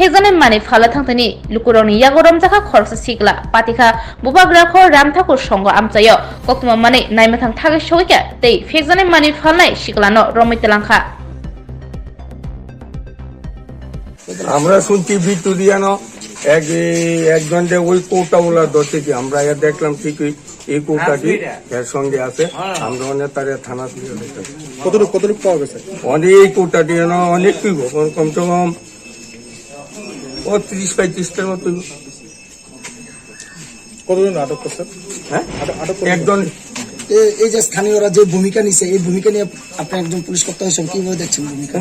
फेजाने माने फाला थांतनि लुकुरनि यागरम जाखा खरसा सिगला पातिखा बुबाग्राखो रामठाकुर संग आमचायो कक्तमा माने नाइमाथां थागे सौइका तै फेजाने माने फालनाय सिगलानो रमितलांखा আমরা শুনছি ভিক্টোরিয়ানো একজনকে ওই কৌটাগুলা ধরতেছি আমরা দেখলাম ঠিকই এই কৌটাটি এর সঙ্গে আছে আমরা অনেক তার থানা দিয়ে কতটুকু পাওয়া গেছে? অনেক এই কৌটাটি অনেক কি কমসে কম 30-35টার মতো। কতজন আটক করছে? হ্যাঁ আটক একজন। এই যে স্থানীয়রা যে ভূমিকা নিছে এই ভূমিকা নিয়ে আপনি একজন পুলিশ কর্তা হিসেবে কিভাবে দেখছেন ভূমিকা?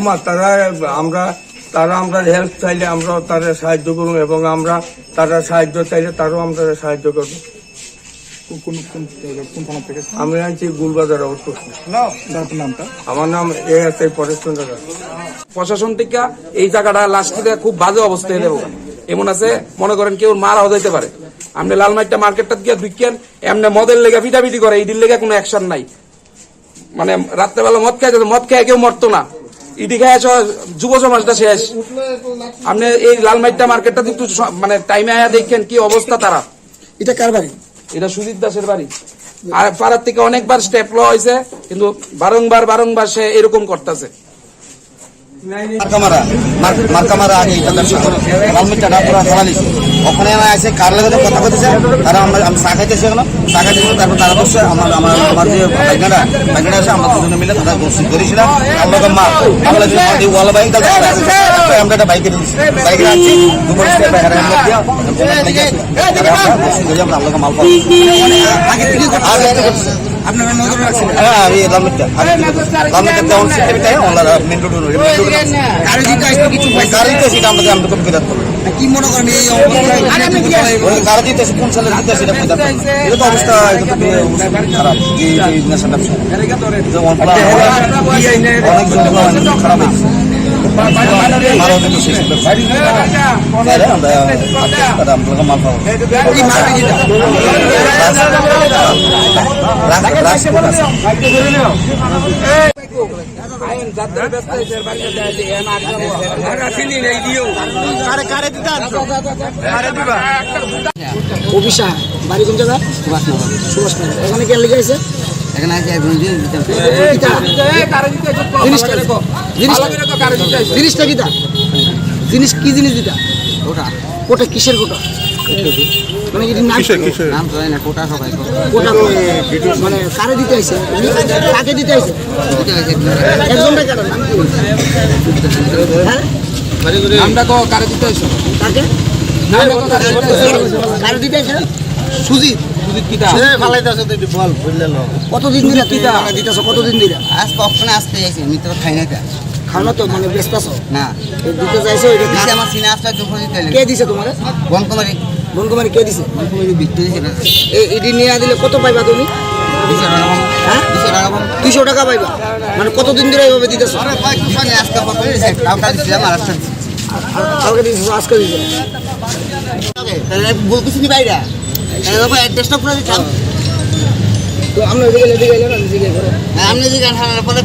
তারা আমরা হেল্প চাইলে আমরা তারা সাহায্য করব এবং আমরা তারা সাহায্য চাইলে তারও আমরা সাহায্য করবো। কোন থানা থেকে? আমি আছি গুলবাজার অবস্থ। নামটা? আমার নাম ASI পরেশ চন্দ্র দাস। প্রশাসন থেকে এই জায়গাটা লাস্টে খুব বাজে অবস্থা হয়ে যাবো এমন আছে মনে করেন কেউ মারা হতে পারে। আপনি লালমাইটটা মার্কেটটা গিয়ে ঢুকেন এমনি মদের লেগে পিটাপিটি করে ইডির লেগে কোনো অ্যাকশন নাই। মানে রাত্রেবেলা মদ খেয়ে কেউ মরতো না, ইডি খেয়ে যুব সমাজটা শেষ। আপনি এই লালমাইটটা মার্কেটটা একটু মানে টাইমে আয়া দেখেন কি অবস্থা তারা। এটা কার বাড়ি? এটা সুজিত দাসের বাড়ি। আর পাড়ার থেকে অনেকবার স্টেপ ল হয়েছে কিন্তু বারংবার সে এরকম করতেছে। মার্কামারা আগে লালমিটটা পুরা ধরা নিচ্ছে ওখানে আছে কার লাগে কথা বলতেছে তারা আমি চা খাইতেছি এখন চা খাইতেছি তারপর তারা বসছে আমার যে বাইকটা আছে আমরা দুজনে মিলে তারা ধরেছিলাম আমরা মা আমরা ওয়াল বাইক আমরা একটা বাইকে দিচ্ছি বাইকে আছি দুপুর আমরা মাল পাবো আপনারা নজর রাখছেন? হ্যাঁ আমি লালমিটটা মেন রোড কি মনে করেন এই কারা দিতেছে কোন সালের দিতেছে এটা তো অবস্থা খারাপ অনেক খারাপ মাল পাবো অফিসা বাড়ি কোন জায়গা? সুভাষনগর। এখানে কে লেগে আছে? এখানে আছে জিনিসটা কিটা? জিনিস কি জিনিস দিতা? কোটা কিসের কোটা? মানে এটির নাম নাম তো না কোটা সবাই কোটা মানে কারে দিতে আইছে? কাকে দিতে আইছে? একজনটা কারণ নাম কি? হ্যাঁ আমরা তো কারে দিতে আইছো কাকে কারে দিতে আইছে? সুজিত। কতদিন ধরে দিতেছ? কতদিন ধরে? আজ কখনো আসতে যাইছে আমি তো খাই না খাওয়া তো মানে ব্যস্ত আছো না দিতে চাইছো? এটা আমার সিনে আসতে কে দিছে তোমার? বনকুমারী বনকুমারী কে দিছে? বিক্রি দিয়েছে এটি নিয়ে দিলে কত পাইবা তুমি? 200 টাকা পাইবা। মানে কতদিন ধরে এইভাবে দিতেছ? কালকে দিয়েছো আজকে দিয়েছো? বলতেছি বাইরা অ্যাড্রেসটা পুরো দিতাম তো আমরা এদিকে এলেন না? আপনি যে গান পরে